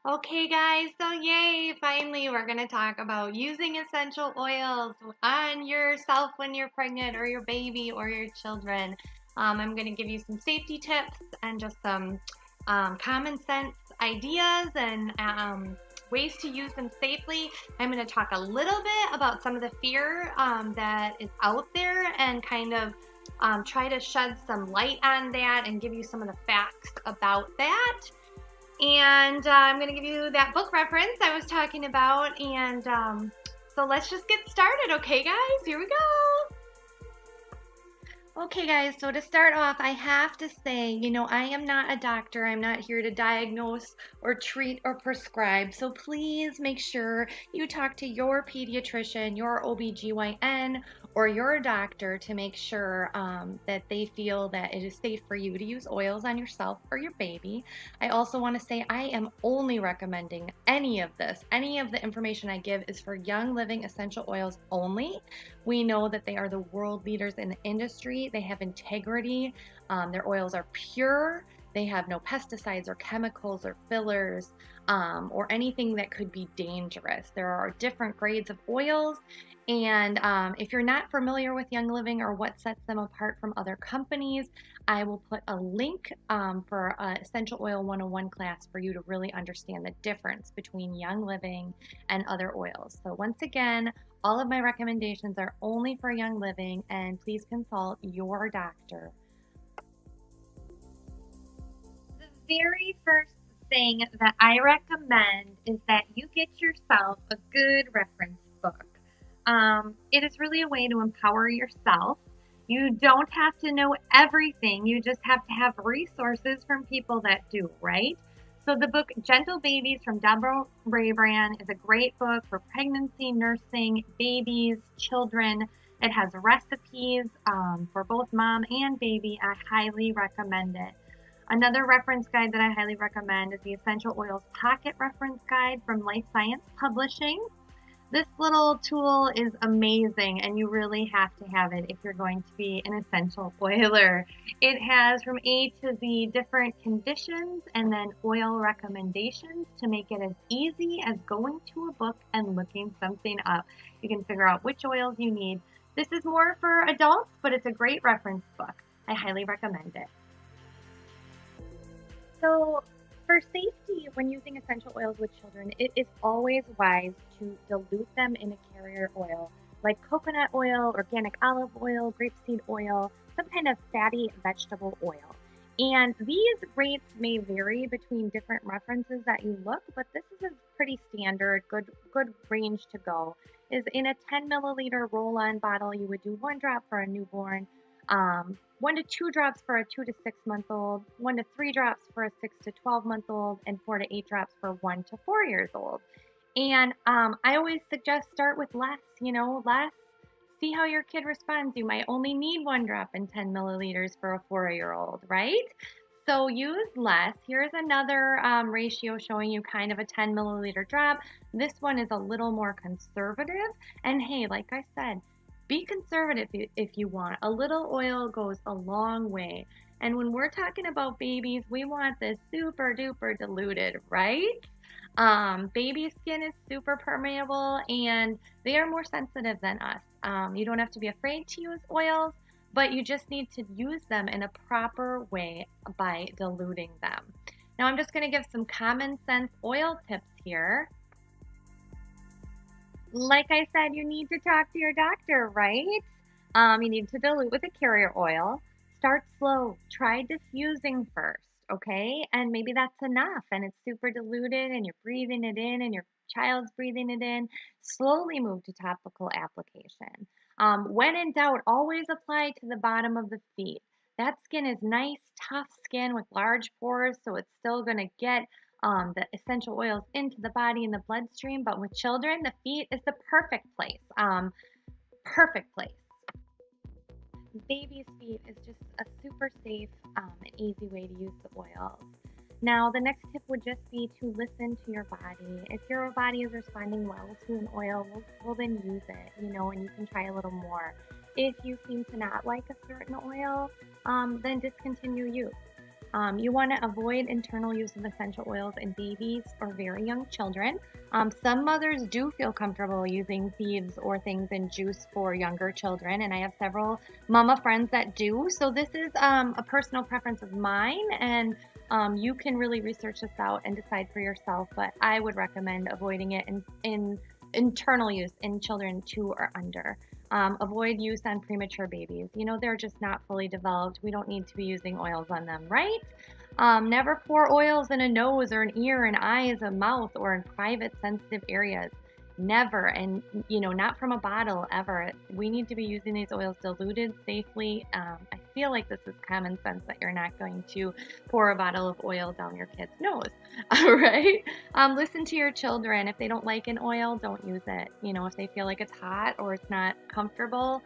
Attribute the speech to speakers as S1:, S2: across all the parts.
S1: Okay, guys, so yay! Finally, we're going to talk about using essential oils on yourself when you're pregnant, or your baby, or your children. I'm going to give you some safety tips and just some common sense ideas and ways to use them safely. I'm going to talk a little bit about some of the fear that is out there and kind of try to shed some light on that and give you some of the facts about that. And I'm going to give you that book reference I was talking about. And so let's just get started, okay, guys? Here we go. Okay, guys, so to start off, I have to say, I am not a doctor. I'm not here to diagnose or treat or prescribe. So please make sure you talk to your pediatrician, your OBGYN, or your doctor to make sure that they feel that it is safe for you to use oils on yourself or your baby. I also want to say I am only recommending any of this. Any of the information I give is for Young Living essential oils only. We know that they are the world leaders in the industry. They have integrity. Their oils are pure. They have no pesticides or chemicals or fillers or anything that could be dangerous. There are different grades of oils. And if you're not familiar with Young Living or what sets them apart from other companies, I will put a link for an Essential Oil 101 class for you to really understand the difference between Young Living and other oils. So once again, all of my recommendations are only for Young Living, and please consult your doctor. The very first thing that I recommend is that you get yourself a good reference book. It is really a way to empower yourself. You don't have to know everything, you just have to have resources from people that do, right? So the book Gentle Babies from Deborah Raybrand is a great book for pregnancy, nursing, babies, children. It has recipes for both mom and baby. I highly recommend it. Another reference guide that I highly recommend is the Essential Oils Pocket Reference Guide from Life Science Publishing. This little tool is amazing, and you really have to have it if you're going to be an essential oiler. It has from A to Z different conditions and then oil recommendations to make it as easy as going to a book and looking something up. You can figure out which oils you need. This is more for adults, but it's a great reference book. I highly recommend it. So, for safety, when using essential oils with children, it is always wise to dilute them in a carrier oil like coconut oil, organic olive oil, grapeseed oil, some kind of fatty vegetable oil. And these rates may vary between different references that you look, but this is a pretty standard, good range to go. Is in a 10 milliliter roll-on bottle, you would do 1 drop for a newborn, 1 to 2 drops for a 2 to 6 month old, 1 to 3 drops for a 6 to 12 month old, and 4 to 8 drops for 1 to 4 years old. And I always suggest start with less, less. See how your kid responds. You might only need 1 drop in 10 milliliters for a 4-year-old, right? So use less. Here's another ratio showing you kind of a 10 milliliter drop. This one is a little more conservative. And hey, like I said, be conservative if you want. A little oil goes a long way. And when we're talking about babies, we want this super duper diluted, right? Baby skin is super permeable and they are more sensitive than us. You don't have to be afraid to use oils, but you just need to use them in a proper way by diluting them. Now I'm just going to give some common sense oil tips here. Like I said, you need to talk to your doctor, right? You need to dilute with a carrier oil. Start slow. Try diffusing first, okay? And maybe that's enough and it's super diluted and you're breathing it in and your child's breathing it in. Slowly move to topical application. When in doubt, always apply to the bottom of the feet. That skin is nice, tough skin with large pores, so it's still going to get the essential oils into the body and the bloodstream. But with children, the feet is the perfect place. Perfect place. Baby's feet is just a super safe and easy way to use the oils. Now, the next tip would just be to listen to your body. If your body is responding well to an oil, well then use it, and you can try a little more. If you seem to not like a certain oil, then discontinue use. You want to avoid internal use of essential oils in babies or very young children. Some mothers do feel comfortable using thieves or things in juice for younger children, and I have several mama friends that do. So this is a personal preference of mine, and you can really research this out and decide for yourself, but I would recommend avoiding it in internal use in children 2 or under. Avoid use on premature babies. You know, they're just not fully developed. We don't need to be using oils on them, right? Never pour oils in a nose or an ear, an eyes, a mouth, or in private sensitive areas. Never. And, you know, not from a bottle ever. We need to be using these oils diluted safely. I feel like this is common sense that you're not going to pour a bottle of oil down your kid's nose. All right. Listen to your children. If they don't like an oil, don't use it. You know, if they feel like it's hot or it's not comfortable,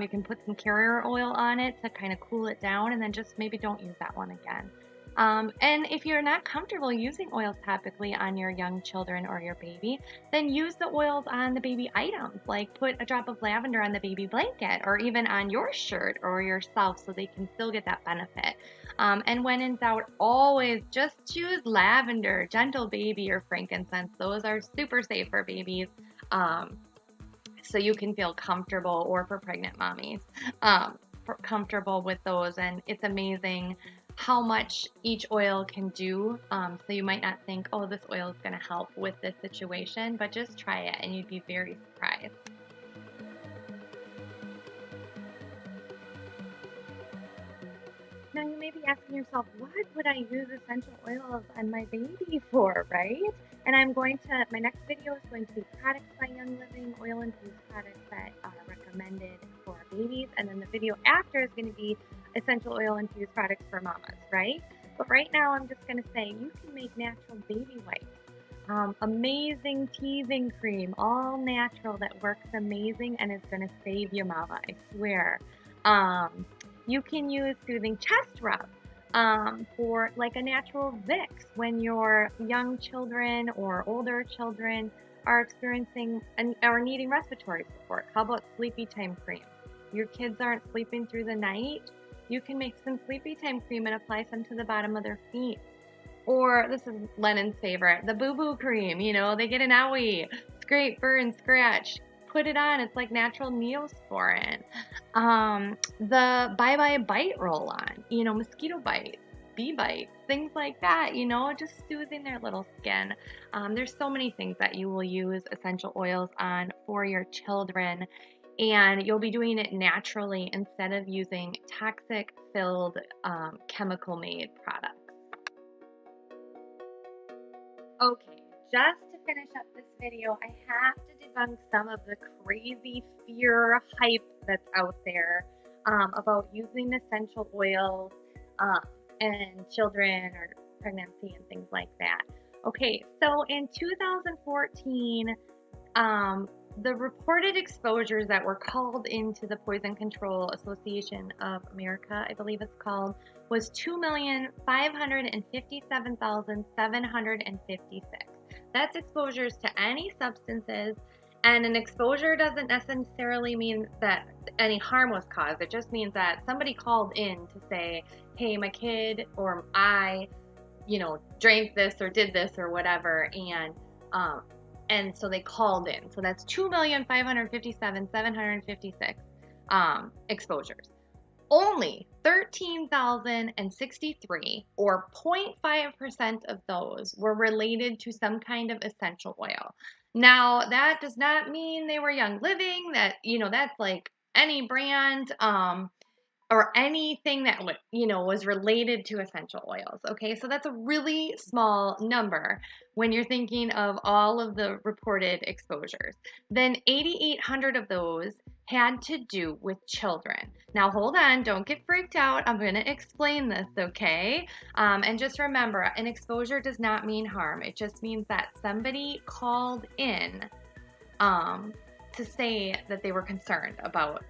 S1: you can put some carrier oil on it to kind of cool it down, and then just maybe don't use that one again. And if you're not comfortable using oils topically on your young children or your baby, then use the oils on the baby items, like put a drop of lavender on the baby blanket or even on your shirt or yourself so they can still get that benefit. And when in doubt, always just choose lavender, gentle baby, or frankincense. Those are super safe for babies. So you can feel comfortable, or for pregnant mommies, comfortable with those. And it's amazing how much each oil can do. So you might not think, oh, this oil is going to help with this situation, but just try it and you'd be very surprised. Now you may be asking yourself, what would I use essential oils on my baby for, right? And my next video is going to be products by Young Living, oil-infused products that are recommended for babies. And then the video after is going to be essential oil-infused products for mamas, right? But right now I'm just going to say you can make natural baby wipes. Amazing teething cream, all natural, that works amazing and is going to save you, mama, I swear. You can use soothing chest rub for like a natural Vicks when your young children or older children are experiencing and are needing respiratory support. How about sleepy time cream? Your kids aren't sleeping through the night. You can make some sleepy time cream and apply some to the bottom of their feet. Or this is Lennon's favorite, the boo-boo cream. You know, they get an owie, scrape, burn, scratch. Put it on. It's like natural Neosporin. The Bye Bye Bite roll-on. You know, mosquito bites, bee bites, things like that. You know, just soothing their little skin. There's so many things that you will use essential oils on for your children. And you'll be doing it naturally instead of using toxic-filled, chemical-made products. Okay, just to finish up this video, I have to debunk some of the crazy fear hype that's out there about using essential oils in children or pregnancy and things like that. Okay, so in 2014, the reported exposures that were called into the Poison Control Association of America, I believe it's called, was 2,557,756. That's exposures to any substances, and an exposure doesn't necessarily mean that any harm was caused. It just means that somebody called in to say, hey, my kid or I, you know, drank this or did this or whatever, and so they called in. So that's 2,557,756 exposures. Only 13,063, or 0.5% of those, were related to some kind of essential oil. Now, that does not mean they were Young Living. That, you know, that's like any brand or anything that, you know, was related to essential oils. Okay, so that's a really small number when you're thinking of all of the reported exposures. Then 8,800 of those had to do with children. Now hold on, don't get freaked out. I'm going to explain this, okay? And just remember, an exposure does not mean harm. It just means that somebody called in to say that they were concerned about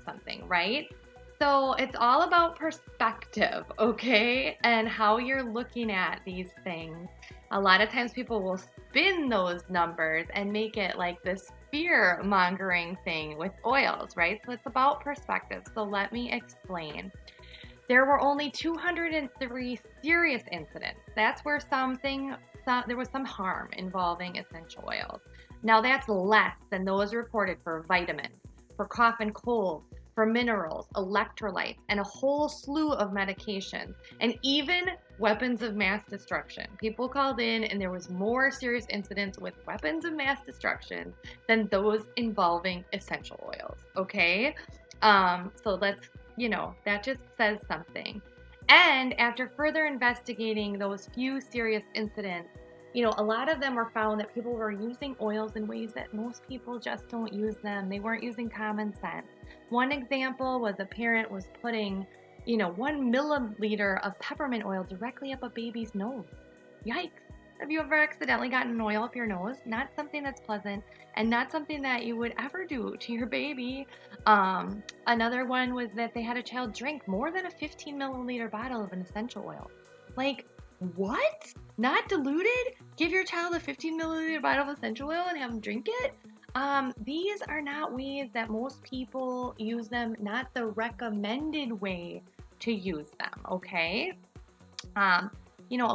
S1: something, right? So it's all about perspective, okay? And how you're looking at these things. A lot of times people will spin those numbers and make it like this fear-mongering thing with oils, right? So it's about perspective. So let me explain. There were only 203 serious incidents. That's where there was some harm involving essential oils. Now that's less than those reported for vitamins, for cough and cold, for minerals, electrolytes, and a whole slew of medications, and even weapons of mass destruction. People called in and there was more serious incidents with weapons of mass destruction than those involving essential oils, okay? So that just says something. And after further investigating those few serious incidents, a lot of them were found that people were using oils in ways that most people just don't use them. They weren't using common sense. One example was a parent was putting, 1 milliliter of peppermint oil directly up a baby's nose. Yikes. Have you ever accidentally gotten oil up your nose? Not something that's pleasant and not something that you would ever do to your baby. Another one was that they had a child drink more than a 15 milliliter bottle of an essential oil. Like, what? Not diluted? Give your child a 15 milliliter bottle of essential oil and have them drink it? These are not ways that most people use them, not the recommended way to use them, okay? A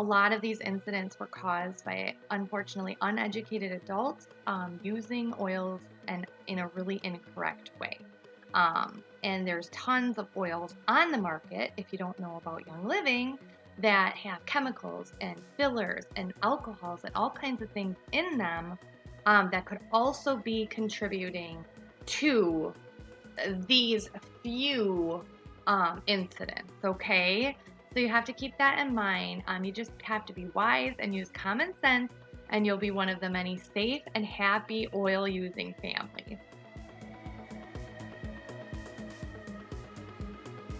S1: lot of these incidents were caused by, unfortunately, uneducated adults using oils and in a really incorrect way. And there's tons of oils on the market, if you don't know about Young Living, that have chemicals and fillers and alcohols and all kinds of things in them that could also be contributing to these few incidents, okay? So you have to keep that in mind. You just have to be wise and use common sense, and you'll be one of the many safe and happy oil using families.